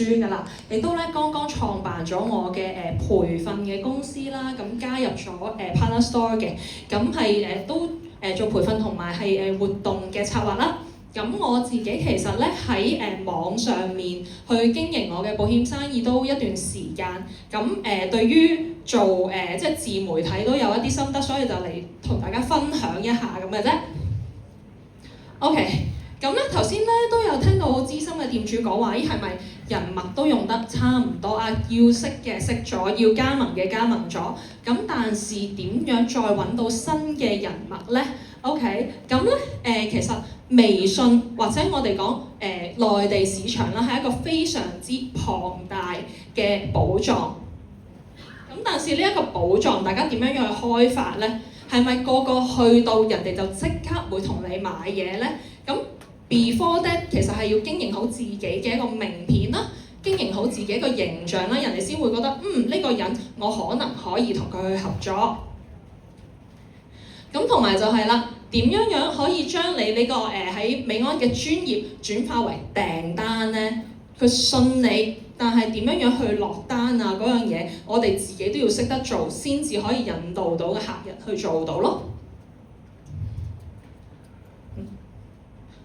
㗎啦，亦都咧剛剛創辦咗我嘅培訓嘅公司啦，咁加入咗Partner Store 嘅，咁係都做培訓同埋係活動嘅策劃啦。咁我自己其實咧喺網上面去經營我嘅保險生意都一段時間，咁對於做即係自媒體都有一啲心得，所以就嚟同大家分享一下咁嘅啫。OK。咁咧頭先咧都有聽到好資深嘅店主講話，咦係咪人脈都用得差唔多啊？要識嘅識咗，要加盟嘅加盟咗。咁但是點樣再揾到新嘅人脈咧 ？OK， 咁咧其實微信或者我哋講內地市場啦，係一個非常之龐大嘅寶藏。咁但是呢一個寶藏，大家點樣去開發咧？係咪個個去到人哋就即刻會同你買嘢咧？咁Before that， 其實係要經營好自己嘅一個名片啦，經營好自己一個形象啦，人哋先會覺得呢個人我可能可以同佢去合作。咁同埋就係啦，點樣可以將你呢個喺美安嘅專業轉化為訂單咧？佢信你，但係點樣去落單啊？嗰樣嘢我哋自己都要識得做，先至可以引導到嘅客人去做到咯。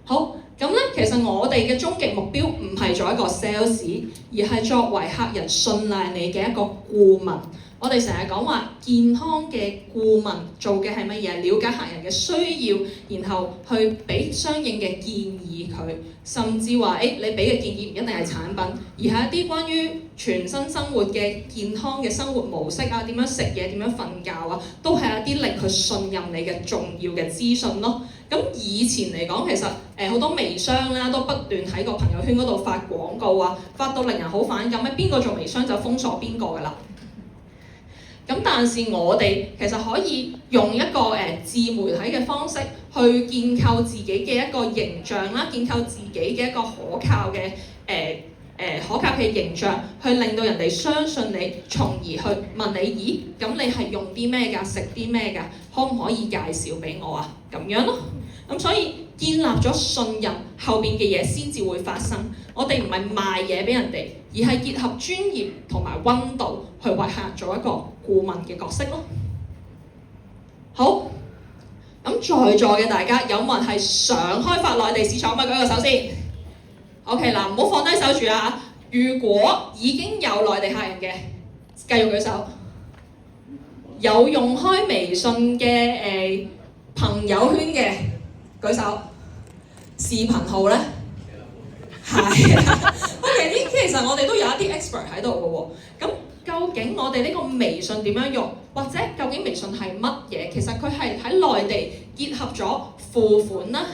好，咁咧其實我哋嘅終極目標唔係做一個 sales， 而係作為客人信賴你嘅一個顧問。我哋成日講話健康嘅顧問做嘅係乜嘢？了解客人嘅需要，然後去俾相應嘅建議佢，甚至話你俾嘅建議唔一定係產品，而係一啲關於全身生活嘅健康嘅生活模式啊，點樣食嘢，點樣瞓覺啊，都係一啲令佢信任你嘅重要嘅資訊咯。咁以前嚟講，其實好多微商啦，都不斷喺個朋友圈嗰度發廣告啊，發到令人好反感，邊個做微商就封鎖邊個㗎啦。咁但是我哋其實可以用一個自媒體嘅方式去建構自己嘅一個形象啦，建構自己嘅一個可靠嘅可靠嘅形象，去令到人哋相信你，從而去問你，咦，咁你係用啲咩㗎？食啲咩㗎？可唔可以介紹俾我啊？咁樣咯。咁所以建立咗信任，後邊嘅嘢先至會發生。我哋唔係賣嘢俾人哋，而係結合專業同埋溫度去為客人做一個顧問嘅角色咯。好，咁在座嘅大家有冇人係想開發內地市場？舉個手先。OK 嗱，唔好放低手住啊！如果已經有內地客人嘅，繼續舉手。有用開微信嘅朋友圈嘅舉手。視頻號咧，係OK，其實我哋都有一啲 expert 喺度嘅喎。咁究竟我哋呢個微信點樣用，或者究竟微信係乜嘢？其實佢係喺內地結合咗付款啦、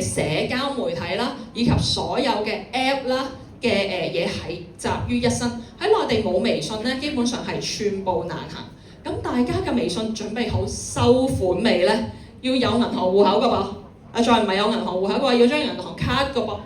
社交媒體啦，以及所有嘅 app 啦嘅嘢係集於一身。喺內地冇微信咧，基本上係寸步難行。咁大家嘅微信準備好收款未咧？要有銀行戶口㗎噃。再唔係有銀行戶口嘅話，要張銀行卡㗎噃。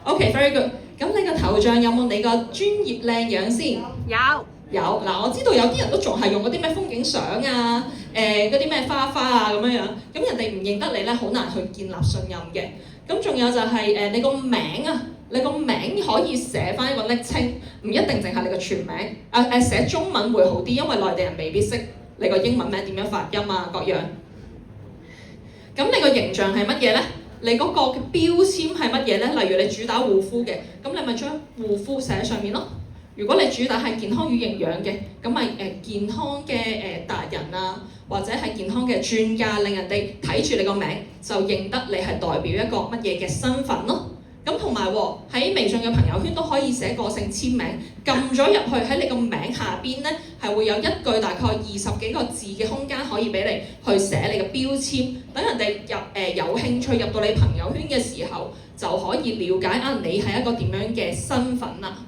OK，very good。咁你個頭像有冇你個專業靚樣先？有。嗱，我知道有啲人都仲係用嗰啲咩風景相啊，嗰啲咩花啊咁樣樣。咁人哋唔認得你咧，好難去建立信任嘅。咁仲有就係你個名啊，你個名可以寫翻一個昵稱，唔一定淨係你個全名。寫中文會好啲，因為內地人未必識你個英文名點樣發音啊，各樣。咁你個形象係乜嘢咧？你嗰個嘅標籤係乜嘢咧？例如你主打護膚嘅，咁你咪將護膚寫喺上面咯。如果你主打係健康與營養嘅，咁咪健康嘅達人啊，或者係健康嘅專家，令人哋睇住你個名就認得你係代表一個乜嘢嘅身份咯。咁同埋喺微信嘅朋友圈都可以寫個性簽名，撳咗入去喺你個名下邊咧，係會有一句大概20幾個字嘅空間可以俾你去寫你嘅標籤，等人哋有興趣入到你朋友圈嘅時候，就可以了解你係一個點樣嘅身份啦。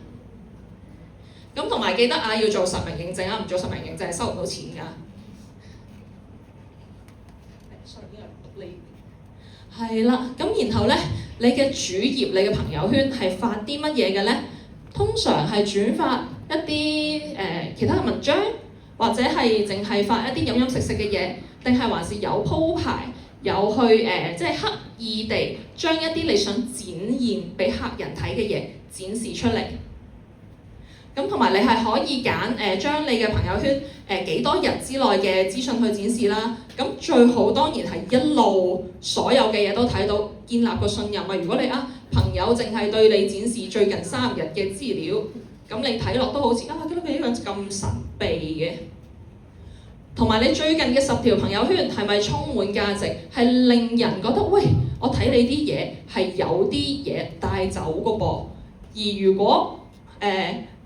咁同埋記得要做實名認證唔做實名認證係收唔到錢㗎。係啦，咁然後咧，你嘅主頁、你嘅朋友圈係發啲乜嘢嘅咧？通常係轉發一啲其他嘅文章，或者係淨係發一啲飲飲食食嘅嘢，定係還是有鋪排，有去即係刻意地將一啲你想展現俾客人睇嘅嘢展示出嚟。咁同埋你係可以揀將你嘅朋友圈幾多日之內嘅資訊去展示啦。咁最好當然係一路所有嘅嘢都睇到，建立個信任啊。如果你朋友淨係對你展示最近3日嘅資料，咁你睇落都好似覺得佢呢個人咁神秘嘅。同埋你最近嘅10條朋友圈係咪充滿價值？係令人覺得喂，我睇你啲嘢係有啲嘢帶走個噃。而如果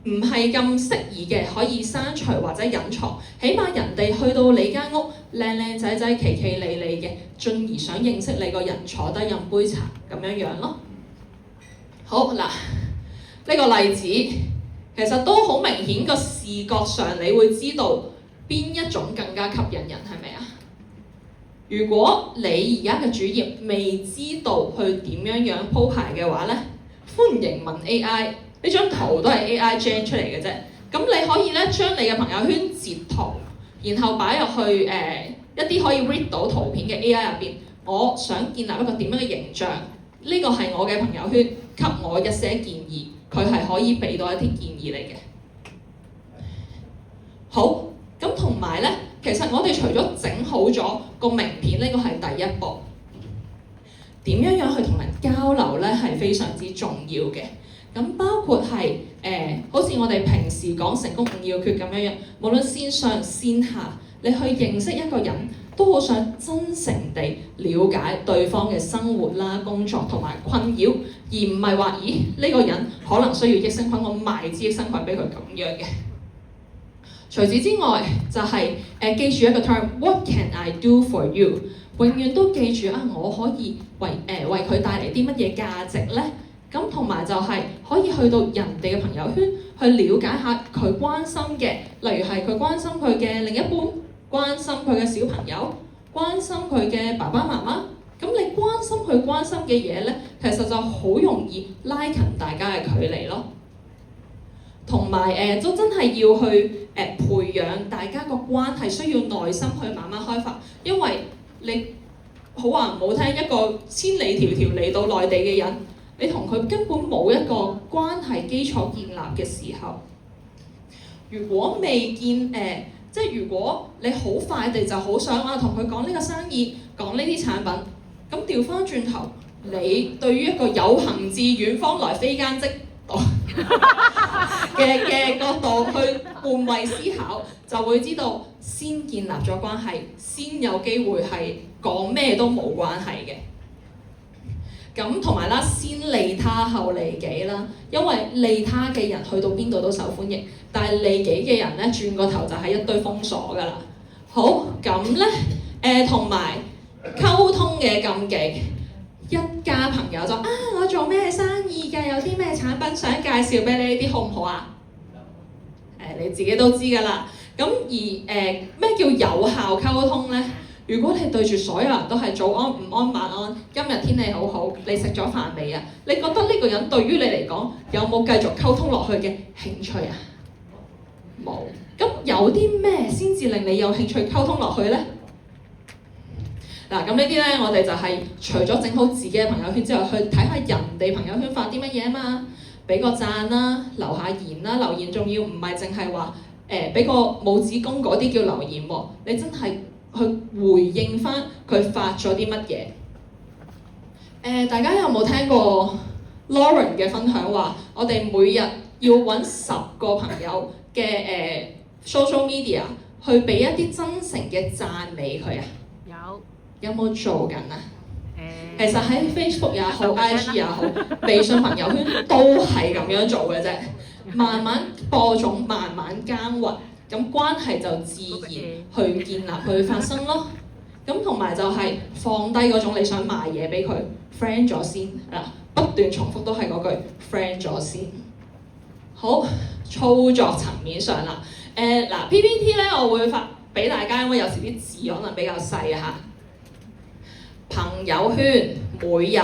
唔係咁適宜嘅，可以刪除或者隱藏，起碼人哋去到你間屋靚靚仔仔、企企理理嘅，進而想認識你個人，坐低飲杯茶咁樣咯。好嗱，呢個例子其實都好明顯，個視覺上你會知道邊一種更加吸引人，係咪啊？如果你而家嘅主頁未知道去點樣鋪排嘅話咧，歡迎問 AI。呢張圖都係 AI gen 出嚟嘅啫，咁你可以咧將你嘅朋友圈截圖，然後擺入去一啲可以 read 到圖片嘅 AI 入邊。我想建立一個點樣嘅形象，呢個係我嘅朋友圈，給我一些建議，佢係可以俾到一啲建議嚟嘅。好，咁同埋咧，其實我哋除咗整好咗個名片，呢個係第一步。點樣去同人交流咧，係非常之重要嘅。咁包括係好似我哋平時講成功5要訣咁樣，無論線上線下，你去認識一個人，都好想真誠地了解對方嘅生活啦、工作同埋困擾，而唔係話，咦呢個人可能需要益生菌，我賣支益生菌俾佢咁樣嘅。除此之外，就係記住一個 term，What can I do for you？ 永遠都記住我可以為佢帶嚟啲乜嘢價值咧？咁同埋就係可以去到人哋嘅朋友圈去了解下佢關心嘅，例如係佢關心佢嘅另一半，關心佢嘅小朋友，關心佢嘅爸爸媽媽。咁你關心佢關心嘅嘢咧，其實就好容易拉近大家嘅距離咯。同埋都真係要去培養大家個關係，需要耐心去慢慢開發，因為你好話唔好聽，一個千里迢迢嚟到內地嘅人，你同佢根本冇一個關係基礎建立嘅時候，如果未見即係如果你好快地就好想同佢講呢個生意，講呢啲產品，咁調翻轉頭，你對於一個有朋自遠方來非奸即盜嘅角度去換位思考，就會知道先建立咗關係，先有機會係講咩都冇關係嘅。咁同埋啦，先利他後利己啦，因為利他嘅人去到邊度都受歡迎，但係利己嘅人咧，轉個頭就係一堆封鎖㗎啦。好，咁咧同埋溝通嘅禁忌，一家朋友就我做咩生意㗎，有啲咩產品想介紹俾你，呢啲好唔好啊？你自己都知㗎啦。咁而咩叫有效溝通咧？如果你對住所有人都係早安、午安、晚安，今日天氣好好，你食咗飯未啊？你覺得呢個人對於你嚟講有冇繼續溝通落去嘅興趣啊？冇。咁有啲咩先至令你有興趣溝通落去咧？嗱，咁呢啲咧，我哋就係除咗整好自己嘅朋友圈之外，去睇下人哋朋友圈發啲乜嘢啊嘛，俾個讚啦，留下言啦，留言仲要唔係淨係話俾個拇指公嗰啲叫留言喎，你真係去回應翻佢發咗啲乜嘢。大家有冇聽過 Lauren 嘅分享話，我哋每日要揾10個朋友嘅social media 去俾一啲真誠嘅讚美佢啊？有冇做緊啊？其實喺 Facebook 也好，IG 也好，微信朋友圈都係咁樣做嘅啫。慢慢播種，慢慢耕耘，咁關係就自然去建立、去發生咯。咁同埋就係放低嗰種你想賣嘢俾佢 ，friend 咗先嗱，不斷重複都係嗰句 friend 咗先。好，操作層面上啦，PPT 咧我會發俾大家，因為有時啲字可能比較細嚇。朋友圈每日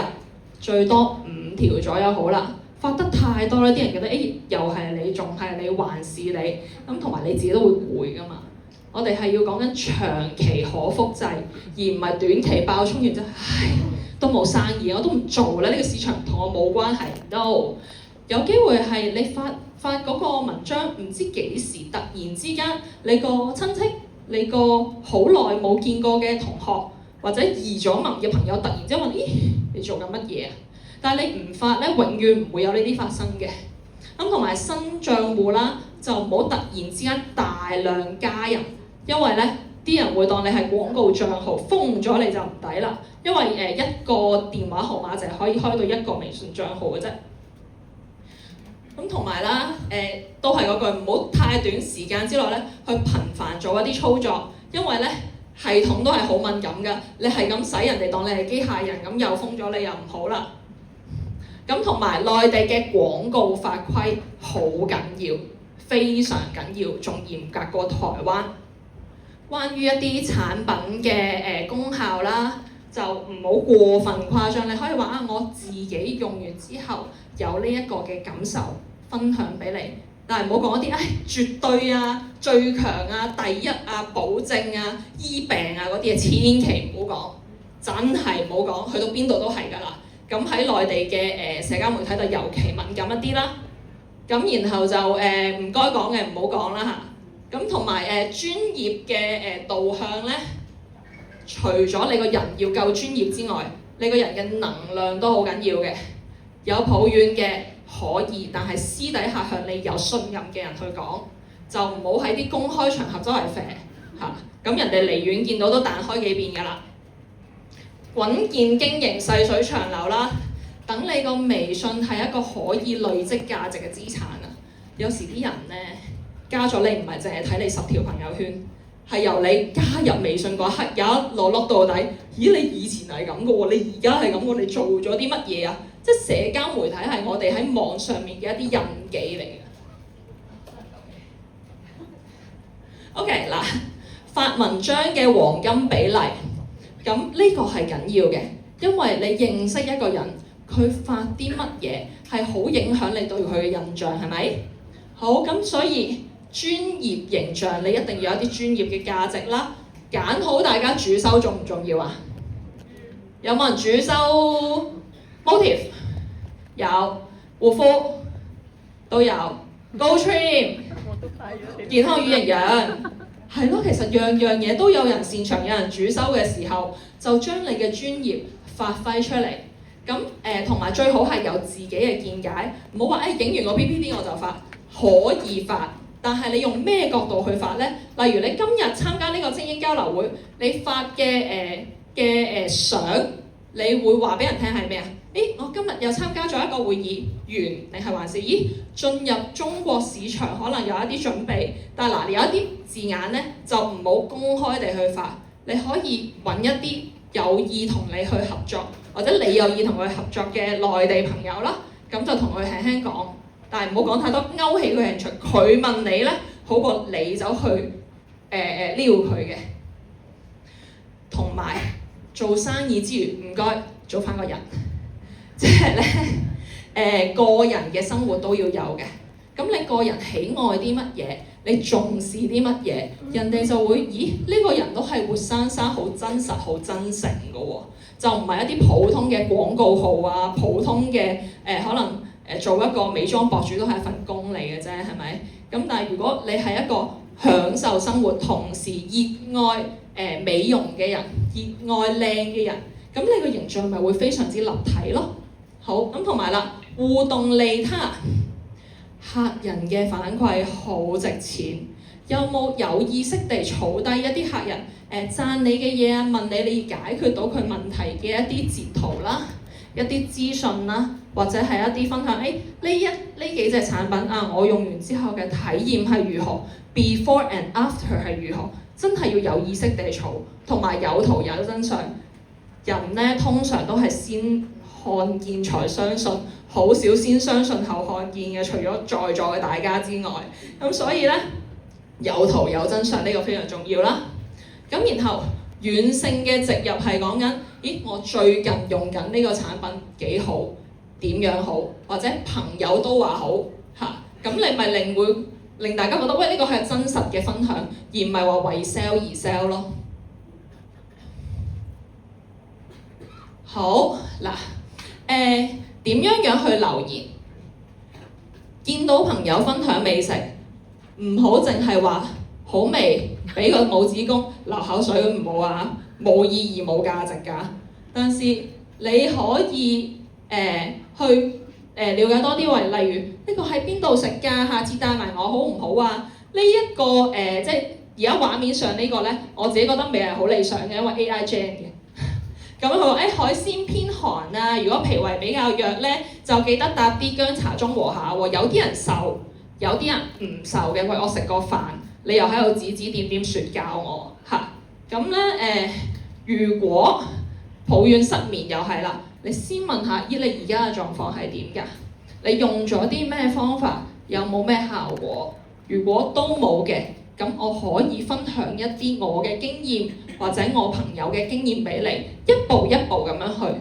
最多5條左右好啦，發得太多咧，啲人覺得又係你，仲係你，還是你，咁同埋你自己都會攰噶嘛。我哋係要講緊長期可複製，而唔係短期爆衝完之後，都冇生意，我都唔做啦，呢個市場同我冇關係。No，有機會係你發嗰個文章，唔知幾時突然之間，你個親戚、你個好耐冇見過嘅同學，或者移咗民嘅朋友，突然之間問：咦，你做緊乜嘢啊？但係你唔發咧，永遠唔會有呢啲發生嘅。咁同埋新賬戶啦，就唔好突然之間大量加人，因為咧啲人會當你係廣告帳號，封咗你就唔抵啦。因為一個電話號碼就係可以開到一個微信帳號嘅啫。咁同埋啦，都係嗰句，唔好太短時間之內咧去頻繁做一啲操作，因為咧系統都係好敏感㗎。你係咁使人哋當你係機械人，咁又封咗你又唔好啦。咁同埋內地嘅廣告法規好緊要，非常緊要，仲嚴格過台灣。關於一啲產品嘅功效啦，就唔好過分誇張。你可以話啊，我自己用完之後有呢一個嘅感受分享俾你，但係唔好講一啲絕對啊、最強啊、第一啊、保證啊、醫病啊嗰啲嘢，千祈唔好講，真係唔好講，去到邊度都係㗎啦。咁喺內地嘅社交媒體就尤其敏感一啲啦。咁然後就唔該講嘅唔好講啦嚇。咁同埋專業嘅導向咧，除咗你個人要夠專業之外，你個人嘅能量都好緊要嘅。有抱怨嘅可以，但係私底下向你有信任嘅人去講，就唔好喺啲公開場合周圍啡嚇。咁人哋離遠見到都彈開幾遍㗎啦。穩健經營，細水長流啦。等你個微信係一個可以累積價值嘅資產啊！有時啲人咧加咗你唔係淨係睇你10條朋友圈，係由你加入微信嗰刻有一路碌到底。咦，你以前係咁嘅喎，你而家係咁喎，你做咗啲乜嘢啊？即係社交媒體係我哋喺網上面嘅一啲印記嚟嘅。OK 嗱，發文章嘅黃金比例，咁呢個係緊要嘅，因為你認識一個人，佢發啲乜嘢係好影響你對佢嘅印象，係咪？好，咁所以專業形象你一定要有一啲專業嘅價值啦。揀好大家主修重唔重要啊？有冇人主修 Motive？ 有，護膚都有 ，Go Trim 健康與營養，係咯，其實樣樣嘢都有人擅長，有人主修嘅時候，就將你嘅專業發揮出嚟。咁同埋最好係有自己嘅見解，唔好話影完個 PPT 我就發，可以發，但係你用咩角度去發呢？例如你今日參加呢個精英交流會，你發嘅相，你會話俾人聽係咩啊？我今日又參加咗一個會議，完定係還是進入中國市場可能有一啲準備，但係有一啲字眼呢，就唔好公開地去發，你可以揾一啲有意同你去合作，或者你有意同佢合作嘅內地朋友啦，咁就同佢輕輕講，但係唔好講太多勾起佢興趣。佢問你咧，好過你走去撩佢嘅。同埋做生意之餘，唔該做翻個人，即係咧個人嘅生活都要有嘅。咁你個人喜愛啲乜嘢？你重視啲乜嘢？人哋就會，咦，呢個人都係活生生好真實、好真誠嘅喎，就唔係一啲普通嘅廣告號啊，普通嘅可能做一個美妝博主都係一份工嚟嘅啫，係咪？咁但係如果你係一個享受生活，同時熱愛美容嘅人，熱愛靚嘅人，咁你個形象咪會非常之立體咯。好，咁同埋啦，互動利他。客人嘅反饋好值錢，有冇有意識地儲低一啲客人讚你嘅嘢啊，問你解決到佢問題嘅一啲截圖啦，一啲資訊啦，或者係一啲分享，呢幾隻產品啊，我用完之後嘅體驗係如何 ，before and after 係如何，真係要有意識地儲，同埋有圖有真相。人咧通常都係先看見才相信，好少先相信後看見嘅，除咗在座嘅大家之外。咁所以咧，有圖有真相呢個非常重要啦。咁然後軟性嘅植入係講緊，咦，我最近用緊呢個產品幾好，點樣好，或者朋友都話好嚇，咁你咪令大家覺得，喂，呢個係真實嘅分享，而唔係話為 sell 而 sell 咯。好嗱，點樣去留言？見到朋友分享美食，唔好淨係話好味，俾個拇指公流口水唔好啊，冇意義冇價值㗎。但是你可以去了解多啲例如呢個喺邊度食㗎，下次帶埋我好唔好啊？呢一個即係而家畫面上呢個咧，我自己覺得未係好理想嘅，因為 AI gen 嘅。咁佢話海鮮偏寒啊，如果脾胃比較弱咧，就記得搭啲薑茶中和下喎。有啲人受，有啲人唔受嘅。喂，我食個飯，你又喺度指指點點説教我嚇。咁咧如果抱怨失眠又係啦，你先問下，咦你而家嘅狀況係點㗎？你用咗啲咩方法？有冇咩效果？如果都冇嘅，咁我可以分享一啲我嘅經驗或者我朋友嘅經驗俾你，一步一步咁樣去。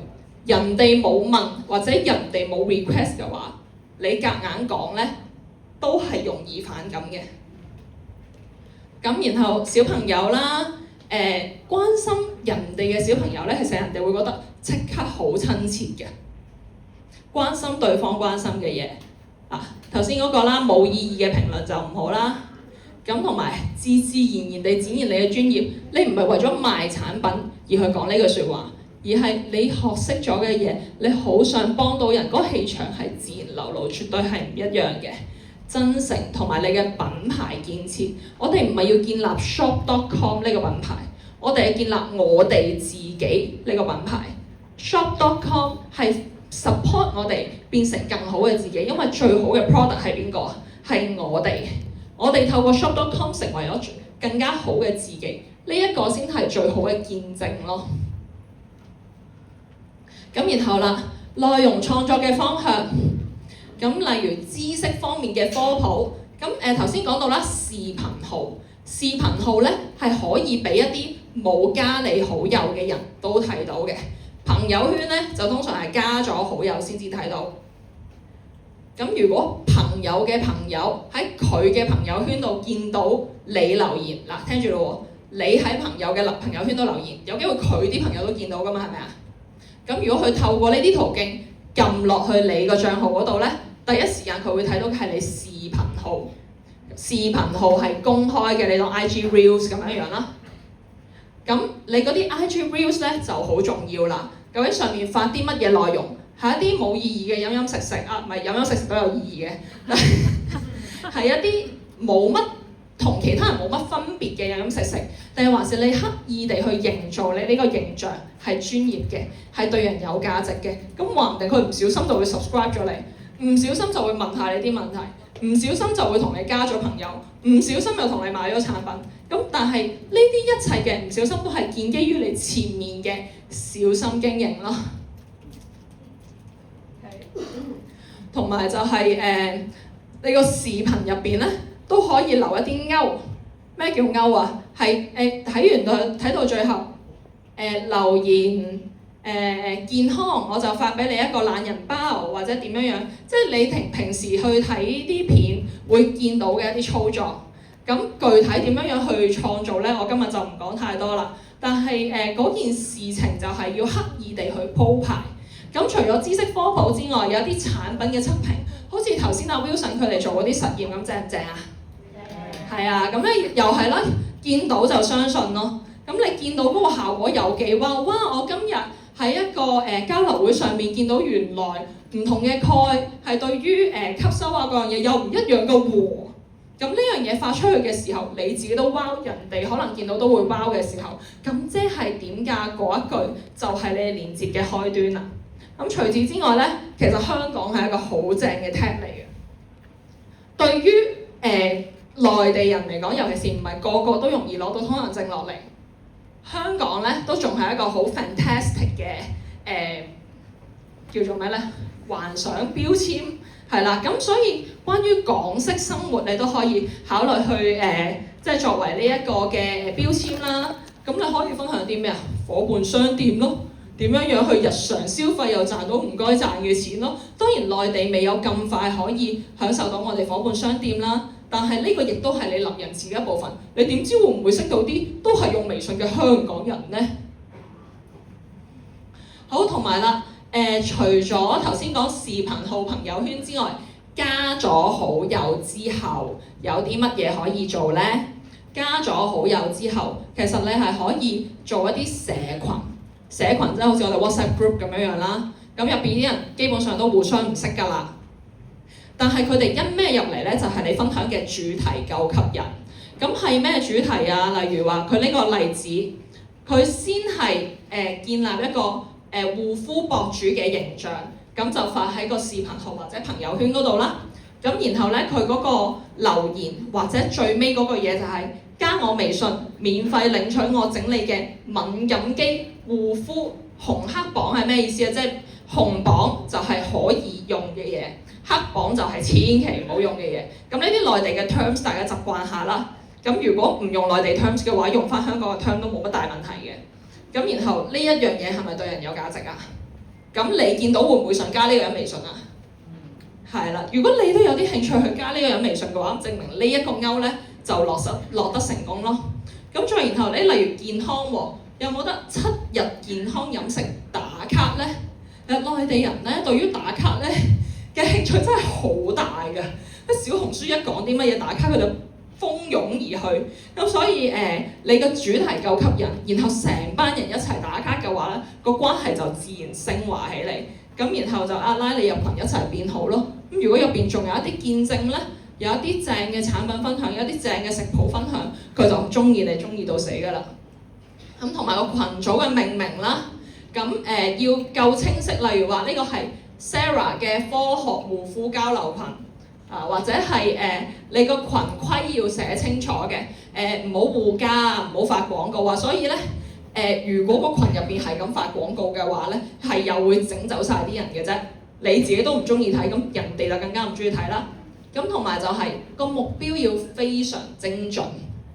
人哋冇問或者人哋冇 request 嘅話，你夾硬講咧，都係容易反感嘅。咁然後小朋友啦，關心人哋嘅小朋友咧，其實人哋會覺得即刻好親切嘅，關心對方關心嘅嘢。頭先嗰個啦，冇意義嘅評論就唔好啦。咁同埋自然地展現你嘅專業，你唔係為咗賣產品而去講呢句説話，而係你學識咗嘅嘢，你好想幫到人，嗰氣場係自然流露，絕對係唔一樣嘅。真誠同埋你嘅品牌建設，我哋唔係要建立 shop.com 呢個品牌，我哋係建立我哋自己呢個品牌。shop.com 係 support 我哋變成更好嘅自己，因為最好嘅 product 係邊個？係我哋。我哋透過 shop.com 成為咗更加好嘅自己，呢一個先係最好嘅見證咯。咁然後啦，內容創作嘅方向，咁例如知識方面嘅科普，咁頭先講到啦，視頻號咧係可以俾一啲冇加你好友嘅人都睇到嘅，朋友圈咧就通常係加咗好友先至睇到。咁如果朋友嘅朋友喺佢嘅朋友圈度見到你留言，嗱聽住咯喎，你喺朋友嘅朋友圈度留言，有機會佢啲朋友都見到噶嘛，係咪啊？咁如果佢透過呢啲途徑撳落去你個帳號嗰度咧，第一時間佢會睇到係你視頻號，視頻號係公開嘅，你當 IG Reels 咁樣啦。咁你嗰啲 IG Reels 咧就好重要啦，究竟上面發啲乜嘢內容？係一啲冇意義嘅飲飲食食啊，唔係飲飲食食都有意義嘅，係一啲冇乜同其他人冇乜分別嘅飲飲食食，定係還是你刻意地去營造你呢個形象係專業嘅，係對人有價值嘅？咁話唔定佢唔小心就會 subscribe 咗你，唔小心就會問下你啲問題，唔小心就會同你加咗朋友，唔小心又同你買咗產品。咁但係呢啲一切嘅唔小心都係建基於你前面嘅小心經營咯。同埋就係你個視頻入邊咧都可以留一啲勾。咩叫勾啊？係睇到最後留言健康，我就發俾你一個懶人包或者點樣，即係你平時去睇啲片會見到嘅一啲操作。咁具體點樣去創造咧？我今日就唔講太多啦。但係嗰件事情就係要刻意地去鋪排。咁除咗知識科普之外，有啲產品嘅測評，好似頭先阿 Wilson 佢哋做嗰啲實驗咁，正唔正啊？係啊，咁咧又係啦，見到就相信咯。咁你見到嗰個效果有幾哇？我今日喺一個交流會上面見到原來唔同嘅鈣係對於吸收啊嗰樣嘢有唔一樣嘅喎。咁呢樣嘢發出去嘅時候，你自己都 wow， 人哋可能見到都會 wow 嘅時候，咁即係點㗎？嗰一句就係你連接嘅開端啦。咁除此之外咧，其實香港係一個好正嘅 tag 嚟嘅。對於內地人嚟講，尤其是唔係個個都容易攞到通行證落嚟，香港咧都仲係一個好 fantastic 嘅叫做咩咧？幻想標籤係啦。咁所以關於港式生活，你都可以考慮去即係作為呢一個嘅標籤啦。咁你可以分享啲咩啊？伙伴商店咯。點樣去日常消費又賺到唔該賺嘅錢咯？當然內地未有咁快可以享受到我哋伙伴商店啦，但係呢個亦都係你立人設嘅一部分。你點知會唔會識到啲都係用微信嘅香港人呢？好，同埋啦，除咗頭先講視頻號朋友圈之外，加咗好友之後有啲乜嘢可以做呢？加咗好友之後，其實你係可以做一啲社群，即係好似我哋 WhatsApp group 咁樣啦。咁入邊啲人基本上都互相唔識㗎啦。但係佢哋因咩入嚟呢？就係你分享嘅主題夠吸引。咁係咩主題啊？例如話佢呢個例子，佢先係建立一個護膚博主嘅形象，咁就發喺個視頻號或者朋友圈嗰度啦。咁然後咧，佢嗰個留言或者最尾嗰個嘢就係加我微信，免費領取我整理嘅敏感肌護膚紅黑榜係咩意思啊？即係紅榜就係可以用嘅嘢，黑榜就係千祈唔好用嘅嘢。咁呢啲內地嘅 terms 大家習慣下啦。咁如果唔用內地 terms 嘅話，用翻香港嘅 term 都冇乜大問題嘅。咁然後呢一樣嘢係咪對人有價值啊？咁你見到會唔會想加呢個人微信啊？係啦，如果你都有啲興趣去加呢個人微信嘅話，證明呢一個勾咧就落得成功咯。咁再然後你例如健康喎，有冇得7日健康飲食打卡咧？內地人咧對於打卡咧嘅興趣真係好大㗎。小紅書一講啲乜嘢打卡，佢就蜂擁而去。咁所以你個主題夠吸引，然後成班人一齊打卡嘅話咧，個關係就自然升華起嚟。咁然後就拉你入群一齊變好咯。咁如果入邊仲有一啲見證咧，有一啲正嘅產品分享，有一啲正嘅食譜分享，佢就中意你中意到死㗎啦。咁同埋個群組嘅命名啦，咁要夠清晰。例如話呢個係 Sarah 嘅科學護膚交流群。或者係你個群規要寫清楚嘅，唔好互加，唔好發廣告啊。所以咧，如果個群入邊係咁發廣告嘅話咧，係又會整走晒啲人嘅啫。你自己都唔中意睇，咁人哋就更加唔中意睇啦。咁同埋就係個目標要非常精準。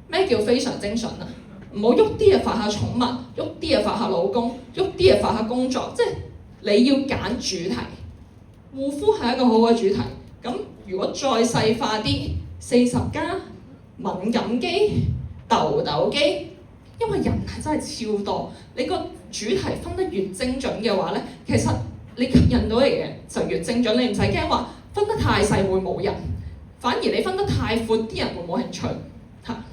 咩叫非常精準啊？唔好喐啲嘢發下寵物，喐啲嘢發下老公，喐啲嘢發下工作，即係你要揀主題。護膚係一個好嘅主題。咁如果再細化啲，40+敏感肌、痘痘肌，因為人係真係超多，你個主題分得越精準嘅話咧，其實你吸引到嚟嘅就越精準。你唔使驚話分得太細會冇人，反而你分得太闊，啲人會冇興趣嚇。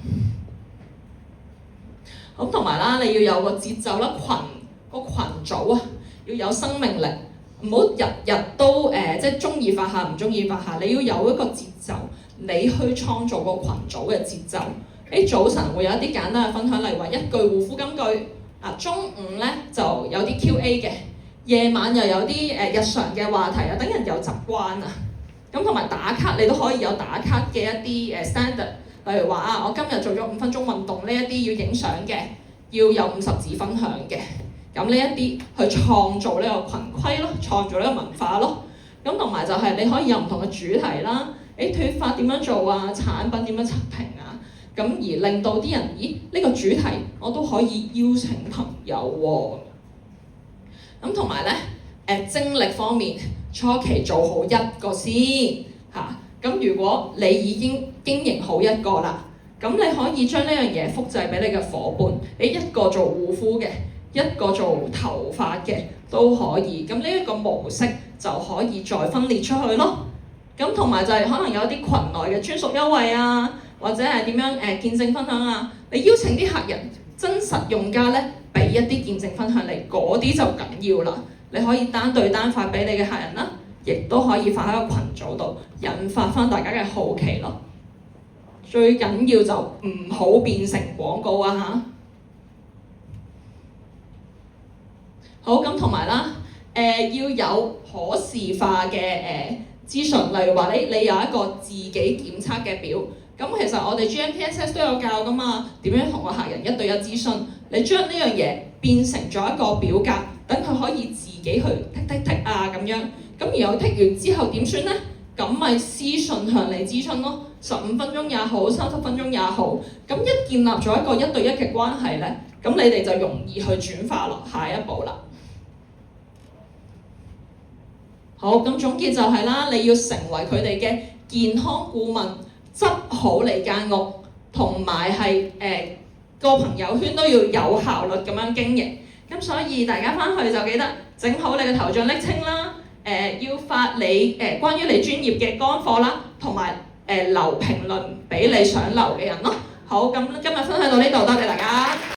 咁同埋啦，你要有個節奏啦，個群組啊，要有生命力。唔好日日都即係中意發下，唔中意發下。你要有一個節奏，你去創造個群組嘅節奏。早晨會有一啲簡單嘅分享，例如話一句護膚金句。中午咧就有啲 Q&A 嘅，夜晚又有啲日常嘅話題啊，等人有習慣啊。咁同埋打卡，你都可以有打卡嘅一啲standard，例如話我今日做咗5分鐘運動，呢一啲要影相嘅，要有50字分享嘅。咁呢一啲去創造呢個群規咯，創造呢個文化咯。咁同埋就係你可以有唔同嘅主題啦。脫髮點樣做啊？產品點樣測評啊？咁而令到啲人，呢個主題我都可以邀請朋友喎。咁同埋咧，精力方面，初期做好一個先嚇。咁如果你已經經營好一個啦，咁你可以將呢樣嘢複製俾你嘅伙伴。你一個做護膚嘅，一個做頭髮嘅都可以，咁呢一個模式就可以再分裂出去咯。咁同埋就係可能有啲群內嘅專屬優惠啊，或者係點樣見證分享啊。你邀請啲客人真實用家咧，俾一啲見證分享你，嗰啲就緊要啦。你可以單對單發俾你嘅客人啦，亦都可以發喺個群組度，引發翻大家嘅好奇咯。最緊要就唔好變成廣告啊嚇！好，咁同埋啦，要有可視化嘅資訊，例如話你有一個自己檢測嘅表，咁其實我哋 GMPSS 都有教噶嘛，點樣同個客人1對1諮詢，你將呢樣嘢變成咗一個表格，等佢可以自己去剔啊咁樣，咁然後剔完之後點算咧？咁咪私信向你諮詢咯，15分鐘也好，30分鐘也好，咁一建立咗一個1對1嘅關係咧，咁你哋就容易去轉化落下一步啦。好，咁總結就係啦，你要成為佢哋嘅健康顧問，執好你間屋，同埋係個朋友圈都要有效率咁樣經營。咁所以大家翻去就記得整好你嘅頭像昵稱啦，要發你關於你專業嘅乾貨啦，同埋留評論俾你想留嘅人咯。好，咁今日分享到呢度，多謝大家。